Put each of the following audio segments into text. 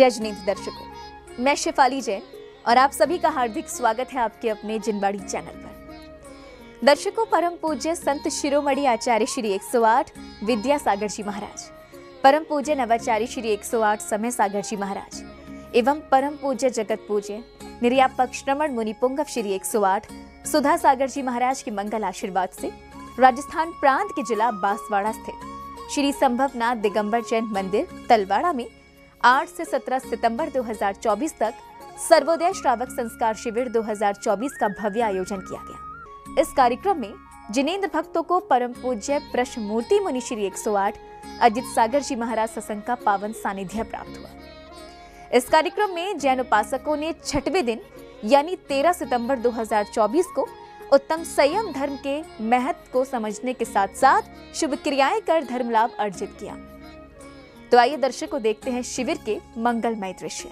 जय जिनेंद्र दर्शकों, मैं शेफाली जैन और आप सभी का हार्दिक स्वागत है आपके अपने जिनबाड़ी चैनल पर। दर्शकों, परम पूज्य संत शिरोमणि आचार्य श्री 108 विद्यासागर जी महाराज, परम पूज्य नवाचार्य श्री 108 समय सागर जी महाराज एवं परम पूज्य जगत पूज्य निर्यापक श्रमण मुनि पुंगव श्री 108 सुधा सागर जी महाराज के मंगल आशीर्वाद से राजस्थान प्रांत के जिला बांसवाड़ा स्थित श्री संभवनाथ दिगंबर जैन मंदिर तलवाड़ा में 8 से 17 सितंबर 2024 तक सर्वोदय श्रावक संस्कार शिविर 2024 का भव्य आयोजन किया गया। इस कार्यक्रम में जिनेंद्र भक्तों को परम पूज्य प्रश्न मूर्ति मुनि श्री 108 अजित सागर जी महाराज सत्संग का पावन सानिध्य प्राप्त हुआ। इस कार्यक्रम में जैन उपासकों ने 6वें दिन यानी 13 सितंबर 2024 को उत्तम संयम धर्म के महत्व को समझने के साथ साथ शुभ क्रियाएं कर धर्म लाभ अर्जित किया। तो आइए दर्शकों देखते हैं शिविर के मंगलमय दृश्य।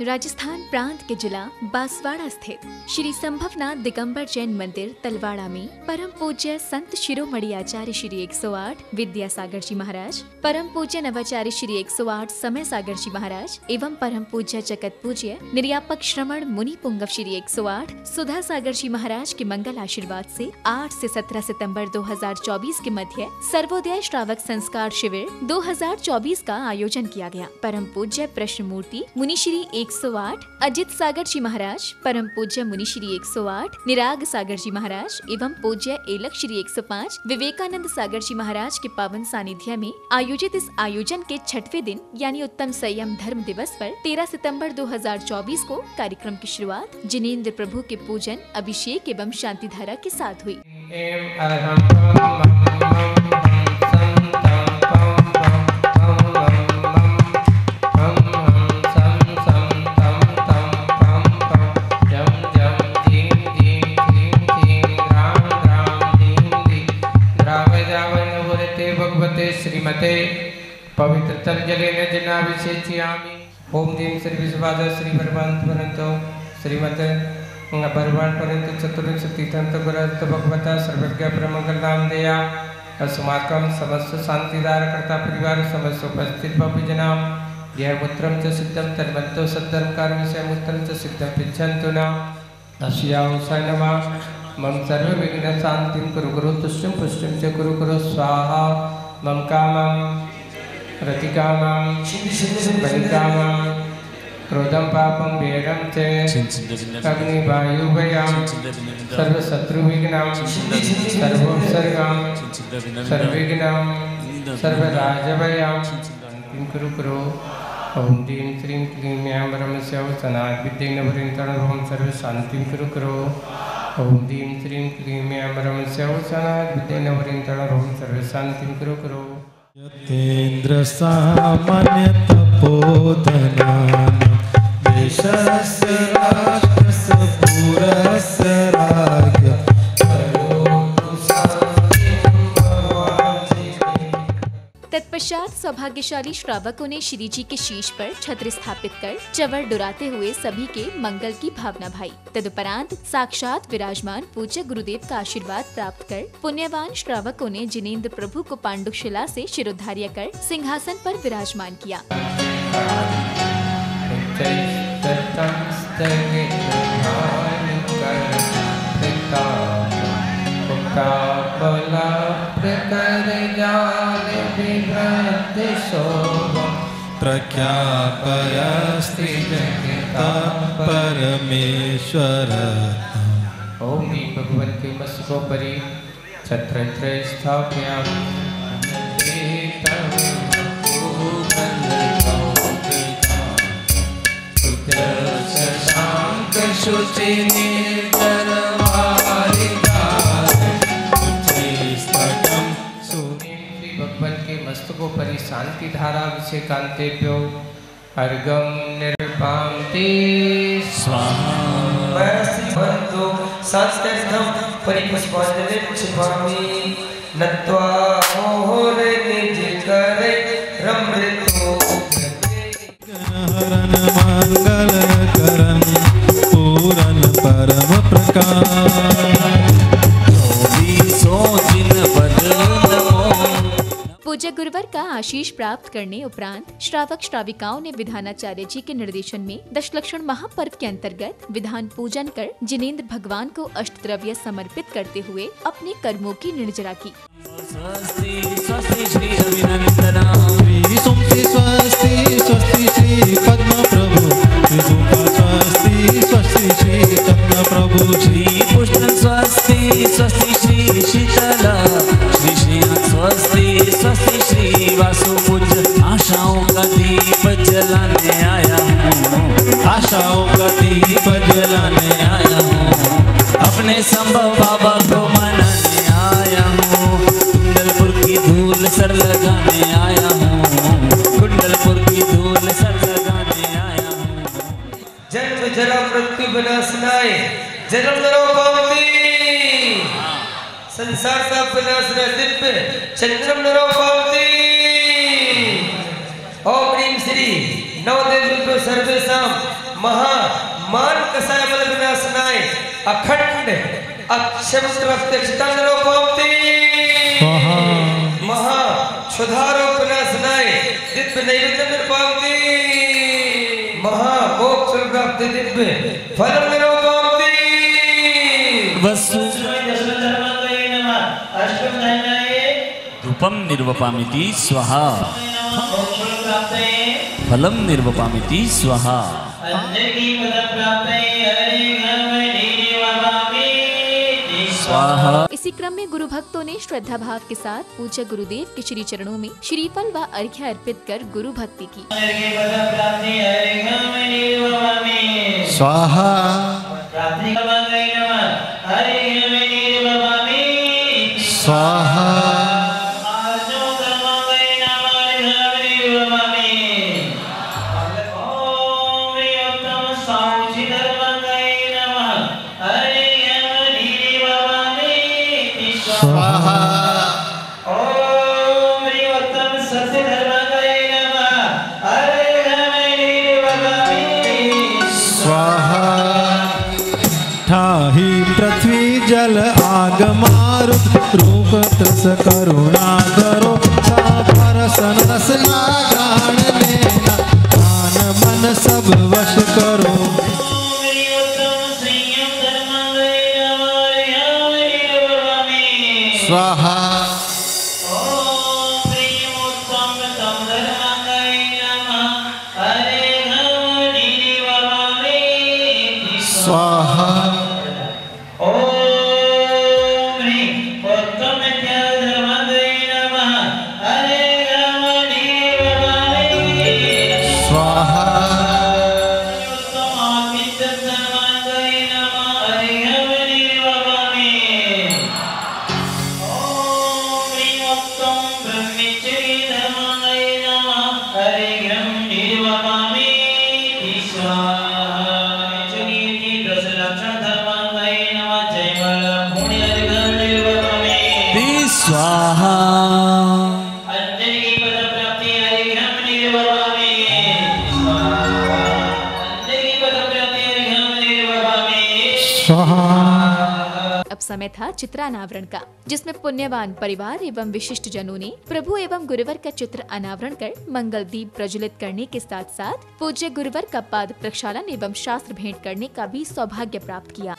राजस्थान प्रांत के जिला बांसवाड़ा स्थित श्री संभवनाथ दिगंबर जैन मंदिर तलवाड़ा में परम पूज्य संत शिरोमणि आचार्य श्री 108 विद्यासागर जी महाराज, परम पूज्य नवाचार्य श्री 108 समय सागर जी महाराज एवं परम पूज्य जगत पूज्य निर्यापक श्रमण मुनि पुंगव श्री 108 सुधा सागर जी महाराज के मंगल आशीर्वाद से 8 से 17 सितंबर 2024 के मध्य सर्वोदय श्रावक संस्कार शिविर 2024 का आयोजन किया गया। परम पूज्य प्रश्न मूर्ति मुनि श्री 108 अजित सागर जी महाराज, परम पूज्य मुनि श्री 108 निराग सागर जी महाराज एवं पूज्य एलक श्री 105 विवेकानंद सागर जी महाराज के पावन सानिध्य में आयोजित इस आयोजन के 6वें दिन यानी उत्तम संयम धर्म दिवस पर 13 सितंबर 2024 को कार्यक्रम की शुरुआत जिनेंद्र प्रभु के पूजन, अभिषेक एवं शांति धारा के साथ हुई। श्रीमते पवित्र तल जलेन जनाभिषेचयामि। ओम दीम श्री विश्वाद श्री परमात्मनतो श्रीमते परवान परंतु चतुर्विंशति तंत्र गुरत भगवता सर्वज्ञ परमंगलनाम दया अस्माकं समस्त शांतिदार कर्ता परिवार समस्त उपस्थित भवजनाम यह पुत्रम च सिद्धम तन्मन्तो सद्धर्म कार्य मुत्रम च सिद्धम पिच्छन्तु न अस्यावसाय नमः। मम सर्व विघ्न शांतिं कुरु कुरु तुष्टिं पुष्टिं च कुरु कुरु स्वाहा। मम कामं रतिकामं वनिकामं क्रोधं पापं वेदं च अग्निवायुभयां सर्वशत्रुविघ्नं सर्वोपसर्गं सर्वविघ्नं सर्वराजभयां किं कुरु कुरु। ओम दीं श्रीं क्लीं म्यां परमस्यावसनात् विद्येनवरिन्तरणं सर्वशान्तिं कुरु कुरु। ओम दीं श्रीं क्लीं म्यां परमस्यावसनात् विद्येनवरिन्तरणं सर्वशान्तिं कुरु कुरु। यतेन्द्र सामान्य तपोधनानां देशस्य राष्ट्रस्य पुरस्य राज्ञ तत्पश्चात सौभाग्यशाली श्रावकों ने श्री जी के शीश पर छत्र स्थापित कर चवर डुराते हुए सभी के मंगल की भावना भाई। तदुपरांत साक्षात विराजमान पूज्य गुरुदेव का आशीर्वाद प्राप्त कर पुण्यवान श्रावकों ने जिनेंद्र प्रभु को पांडुशिला से शिरोधार्य कर सिंहासन पर विराजमान किया। प्रख्यापयस्ति जगता परमेश्वर। ओम भगवते मस्तकोपरि छत्रत्र स्थापयामि। शुचि भगवान के मस्तकों पर शांति धारा अभिषेकांतेभ्यो अर्घं निर्वापयामि स्वाहा। भवन्तु शास्त्रर्थं परिपुष्पाञ्जलिं क्षिपामि नत्वा मोहनिधिकरै रमृतो हरन मंगल करन पूरन परम प्रकाश पूज्य गुरुवर का आशीष प्राप्त करने उपरांत श्रावक श्राविकाओं ने विधानाचार्य जी के निर्देशन में दशलक्षण महापर्व के अंतर्गत विधान पूजन कर जिनेंद्र भगवान को अष्टद्रव्य समर्पित करते हुए अपने कर्मों की निर्जरा की। स्वस्ति स्वस्ति श्री पद्म प्रभु स्वस्ति स्वस्ति श्री पद्म प्रभु श्री पुष्ण स्वस्ति स्वस्ति श्री शीतला श्री श्री स्वस्ति स्वस्ति श्री वासु पूज्य आशाओं का दीप जलाने आया हूँ, आशाओं का दीप जलाने आया हूँ, अपने संभव बाबा को मनाने आया हूँ, कुंडलपुर की धूल सर लगाने आया हूँ, कुंडलपुर की धूल सर लगाने आया हूँ। जन्म जरा मृत्यु विनाशनाय जन्म जरो पावती संसार का विनाशनाय दिव्य चंद्रम नरो पावती। ओम ह्रीं श्री नवदेव सर्वेषां महा मान कसाय बल विनाशनाय अखंड अक्षम प्रत्यक्षता नरो पावती। महा क्षुधारो विनाशनाय दिव्य नैवेद्य नरो पावती। महा मोक्ष प्राप्ति दिव्य फल नरो पावती। वसु धूपम निर्वपामिति स्वाहा फलम निर्वपामिति स्वाहा। स्वाहा। इसी क्रम में गुरु भक्तों ने श्रद्धा भाव के साथ पूज्य गुरुदेव के श्री चरणों में श्रीफल व अर्घ्य अर्पित कर गुरु भक्ति की। स्वाहा स्वाहा जल आग मारुत रूप त्रस करुणा करो सापर सनस नागान लेना कान मन सब वश करो। स्वाहा स्वाहा अब समय था चित्र अनावरण का, जिसमें पुण्यवान परिवार एवं विशिष्ट जनों ने प्रभु एवं गुरुवर का चित्र अनावरण कर मंगल दीप प्रज्वलित करने के साथ साथ पूज्य गुरुवर का पाद प्रक्षालन एवं शास्त्र भेंट करने का भी सौभाग्य प्राप्त किया।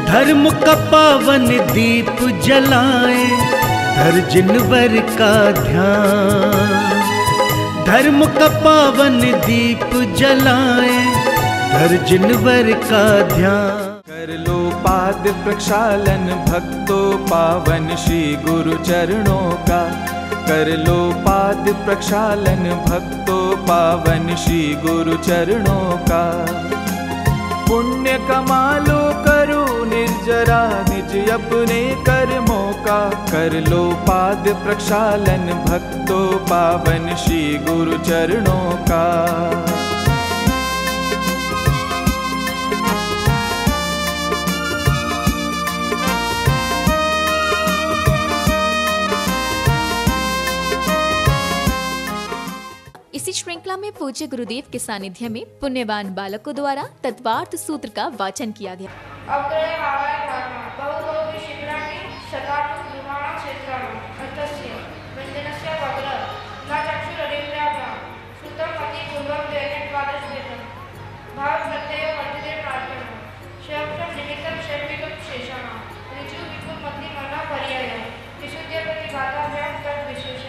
धर्म का पावन दीप जलाए धर जिनवर का ध्यान, धर्म का पावन दीप जलाए धर जिनवर का ध्यान। कर लो पाद प्रक्षालन भक्तों पावन श्री गुरु चरणों का, कर लो पाद प्रक्षालन भक्तों पावन श्री गुरु चरणों का। पुण्य कमा लो करो निर्जरा निज अपने कर्मों का, कर लो पाद प्रक्षालन भक्तों पावन श्री गुरु चरणों का। इसी श्रृंखला में पूज्य गुरुदेव के सानिध्य में पुण्यवान बालकों द्वारा तत्वार्थ सूत्र का वाचन किया गया। अग्रे भावाय धर्म बहुलोभि शीघ्राणि शतानु ब्रह्मणा क्षेत्राणि अर्थस्य व्यञ्जनस्य वग्र न चक्षुररिन्द्रियाभ्यां श्रुतं मति पूर्वं द्वैनेत्वादश्वेतं भाव प्रत्ययो वर्तते प्रार्थना शब्दं निमित्तं शैविकं शेषः ऋजु विपुल मति मनः पर्यायः विशुद्ध प्रतिघाताभ्यां तद् विशेष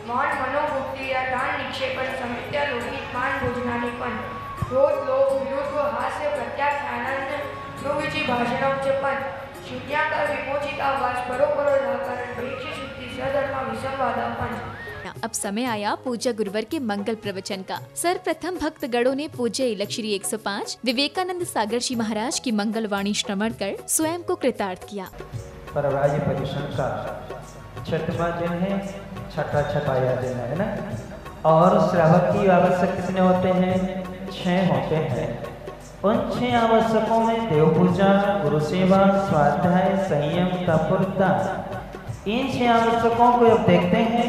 मौन मनोभुक्ती या दान निक्षेपण समित्या लोकित मान भोजनाने पण क्रोध लोभ विरोध व हास्य प्रत्याख्यानांत प्रवृत्ति भाषणोच्चपन शून्याकार विमोचिता वास परोपरो कारण परीक्षा शुद्धि सधर्म विसंवादापन। अब समय आया पूज्य गुरुवर के मंगल प्रवचन का। सर्वप्रथम भक्त गणों ने पूज्य इलख श्री 105 विवेकानंद सागर जी महाराज की मंगल वाणी श्रवण कर स्वयं को कृतार्थ किया। परवाजी परिश्रम का छठवां दिन है, छठाया दिन है ना। और श्रावक की आवश्यक कितने होते हैं? 6 होते हैं। उन 6 आवश्यकों में देव पूजा, गुरु सेवा, स्वाध्याय, संयम, तपस्या, इन 6 आवश्यकों को जब देखते हैं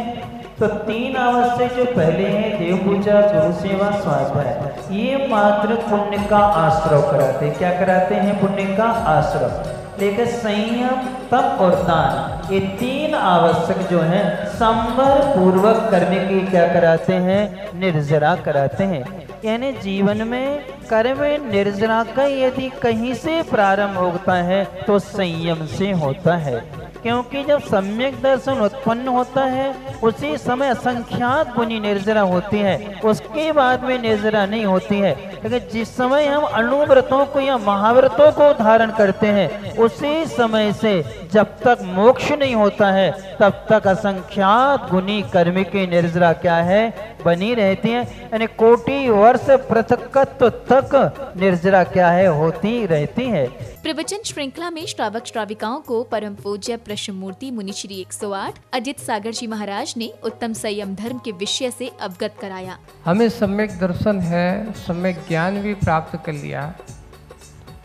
तो 3 आवश्यक जो पहले हैं देव पूजा, गुरु सेवा, स्वाध्याय, ये मात्र पुण्य का आश्रय कराते। क्या कराते हैं? पुण्य का आश्रय। लेकिन संयम, तप और दान, ये 3 आवश्यक जो हैं संवर पूर्वक करने की क्या कराते हैं? निर्जरा कराते हैं। यानी जीवन में कर्म निर्जरा का यदि कहीं से प्रारंभ होता है तो संयम से होता है। क्योंकि जब सम्यक दर्शन उत्पन्न होता है उसी समय असंख्यात गुनी निर्जरा होती है, उसके बाद में निर्जरा नहीं होती है। लेकिन जिस समय हम अनुव्रतों को या महाव्रतों को धारण करते हैं उसी समय से जब तक मोक्ष नहीं होता है तब तक असंख्यात गुनी कर्म की निर्जरा क्या है? बनी रहती है। यानी कोटि वर्ष पृथकत्व तक निर्जरा क्या है? होती रहती है। प्रवचन श्रृंखला में श्रावक श्राविकाओं को परम पूज्य प्रश्नमूर्ति मुनि श्री 108 अजित सागर जी महाराज ने उत्तम संयम धर्म के विषय से अवगत कराया। हमें सम्यक दर्शन है, सम्यक ज्ञान भी प्राप्त कर लिया,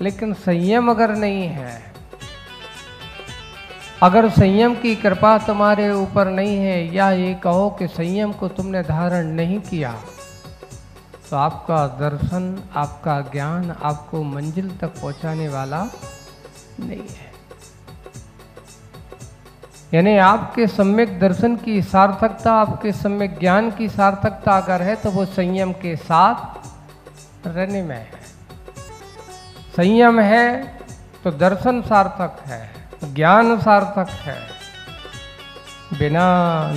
लेकिन संयम अगर नहीं है, अगर संयम की कृपा तुम्हारे ऊपर नहीं है, या ये कहो कि संयम को तुमने धारण नहीं किया, तो आपका दर्शन, आपका ज्ञान आपको मंजिल तक पहुंचाने वाला नहीं है। यानी आपके सम्यक दर्शन की सार्थकता, आपके सम्यक ज्ञान की सार्थकता अगर है तो वो संयम के साथ रहने में है। संयम है तो दर्शन सार्थक है, ज्ञान सार्थक है। बिना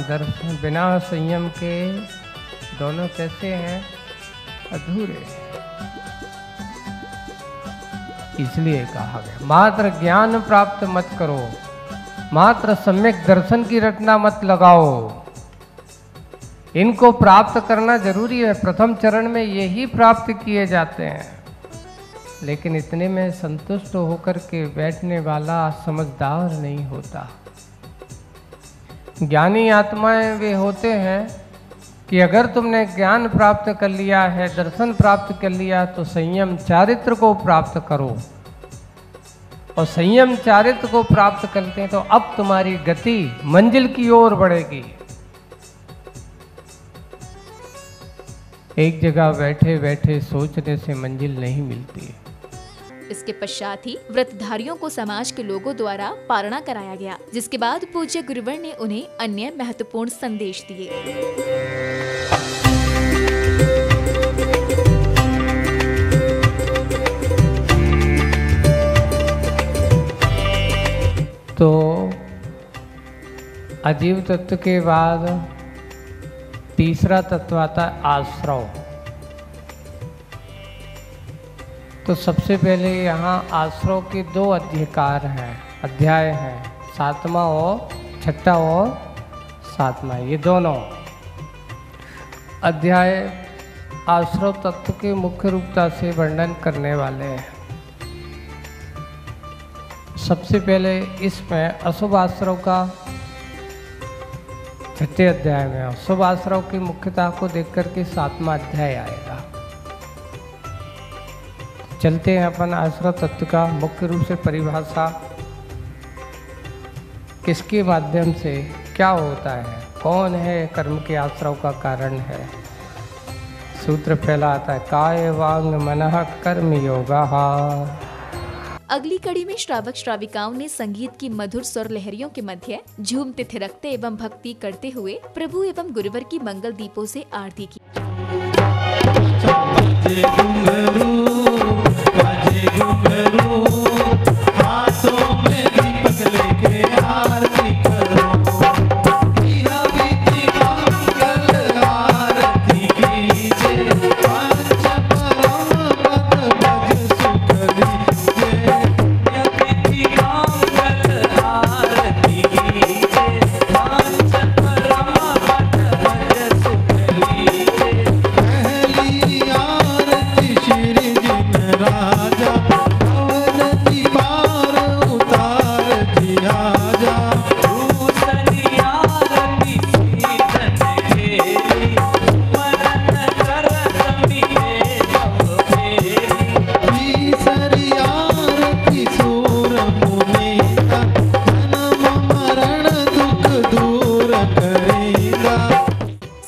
दर्शन, बिना संयम के दोनों कैसे हैं? अधूरे। इसलिए कहा गया मात्र ज्ञान प्राप्त मत करो, मात्र सम्यक दर्शन की रटना मत लगाओ। इनको प्राप्त करना जरूरी है, प्रथम चरण में यही प्राप्त किए जाते हैं। लेकिन इतने में संतुष्ट होकर के बैठने वाला समझदार नहीं होता। ज्ञानी आत्माएं वे होते हैं कि अगर तुमने ज्ञान प्राप्त कर लिया है, दर्शन प्राप्त कर लिया, तो संयम चारित्र को प्राप्त करो। और संयम चारित्र को प्राप्त करते हैं तो अब तुम्हारी गति मंजिल की ओर बढ़ेगी। एक जगह बैठे बैठे सोचने से मंजिल नहीं मिलती। इसके पश्चात ही व्रतधारियों को समाज के लोगों द्वारा पारणा कराया गया, जिसके बाद पूज्य गुरुवर ने उन्हें अन्य महत्वपूर्ण संदेश दिए। तो अजीव तत्व के बाद तीसरा तत्व आता है आश्रव। तो सबसे पहले यहाँ आश्रव के 2 अध्याय हैं, 7वां और 6वां और 7वां। ये दोनों अध्याय आश्रव तत्व के मुख्य रूपता से वर्णन करने वाले हैं। सबसे पहले इसमें अशुभ आश्रव का 6ठे अध्याय में अशुभ आश्रव की मुख्यता को देख करके 7वां अध्याय आएगा। चलते हैं अपन आश्रव तत्व का मुख्य रूप से परिभाषा, किसके माध्यम से क्या होता है, कौन है कर्म के आश्रव का कारण है, सूत्र फैलाता है, काय वांग मनः कर्म योगा। अगली कड़ी में श्रावक श्राविकाओं ने संगीत की मधुर स्वर लहरियों के मध्य झूमते थिरकते एवं भक्ति करते हुए प्रभु एवं गुरुवर की मंगल दीपों से आरती की।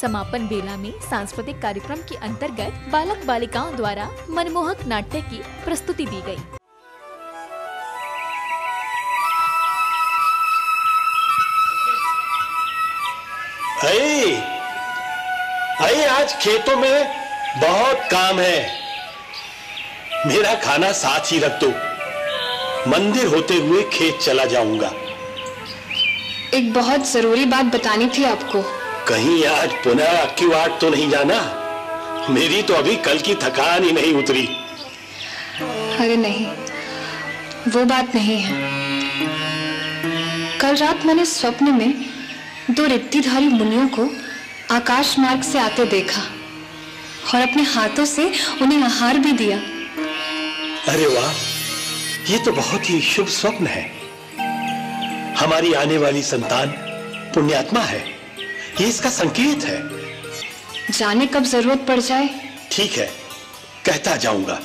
समापन बेला में सांस्कृतिक कार्यक्रम के अंतर्गत बालक बालिकाओं द्वारा मनमोहक नाट्य की प्रस्तुति दी गई। आई आज खेतों में बहुत काम है, मेरा खाना साथ ही रख दो, मंदिर होते हुए खेत चला जाऊंगा। एक बहुत जरूरी बात बतानी थी आपको। कहीं आज पुनः आपकी वाट तो नहीं जाना? मेरी तो अभी कल की थकान ही नहीं उतरी। अरे नहीं, वो बात नहीं है। कल रात मैंने स्वप्न में 2 रिद्धिधारी मुनियों को आकाश मार्ग से आते देखा और अपने हाथों से उन्हें आहार भी दिया। अरे वाह, ये तो बहुत ही शुभ स्वप्न है। हमारी आने वाली संतान पुण्यात्मा है, ये इसका संकेत है। जाने कब जरूरत पड़ जाए। ठीक है, कहता जाऊंगा।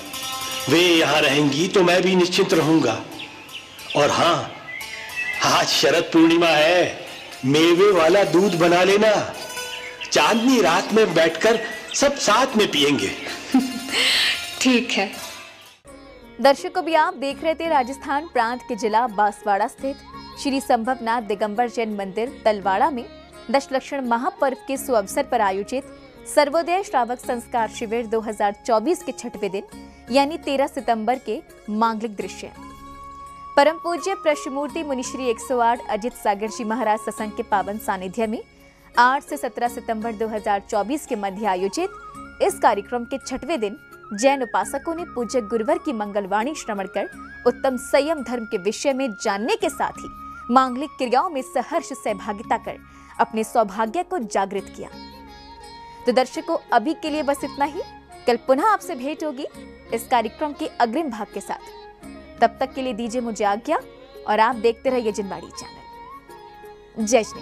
वे यहाँ रहेंगी तो मैं भी निश्चिंत रहूंगा। और हाँ, आज शरद पूर्णिमा है, मेवे वाला दूध बना लेना। चांदनी रात में बैठकर सब साथ में पिएंगे। ठीक है। दर्शकों, भी आप देख रहे थे राजस्थान प्रांत के जिला बांसवाड़ा स्थित श्री संभवनाथ दिगंबर जैन मंदिर तलवाड़ा में दशलक्षण महापर्व के सुअवसर पर आयोजित सर्वोदय श्रावक संस्कार शिविर 2024 के 6वें दिन यानी 13 सितंबर के मांगलिक दृश्य। परम पूज्य प्रश्नमूर्ति मुनिश्री 108 अजित सागर जी महाराज सत्संग के पावन सानिध्य में 8 से 17 सितंबर 2024 के मध्य आयोजित इस कार्यक्रम के 6वें दिन जैन उपासकों ने पूज्य गुरुवर की मंगलवाणी श्रवण कर उत्तम संयम धर्म के विषय में जानने के साथ ही मांगलिक क्रियाओं में सहर्ष सहभागिता कर अपने सौभाग्य को जागृत किया। तो दर्शकों, अभी के लिए बस इतना ही। कल पुनः आपसे भेंट होगी इस कार्यक्रम के अग्रिम भाग के साथ। तब तक के लिए दीजिए मुझे आज्ञा और आप देखते रहिए जिनवाड़ी चैनल। जय श्री।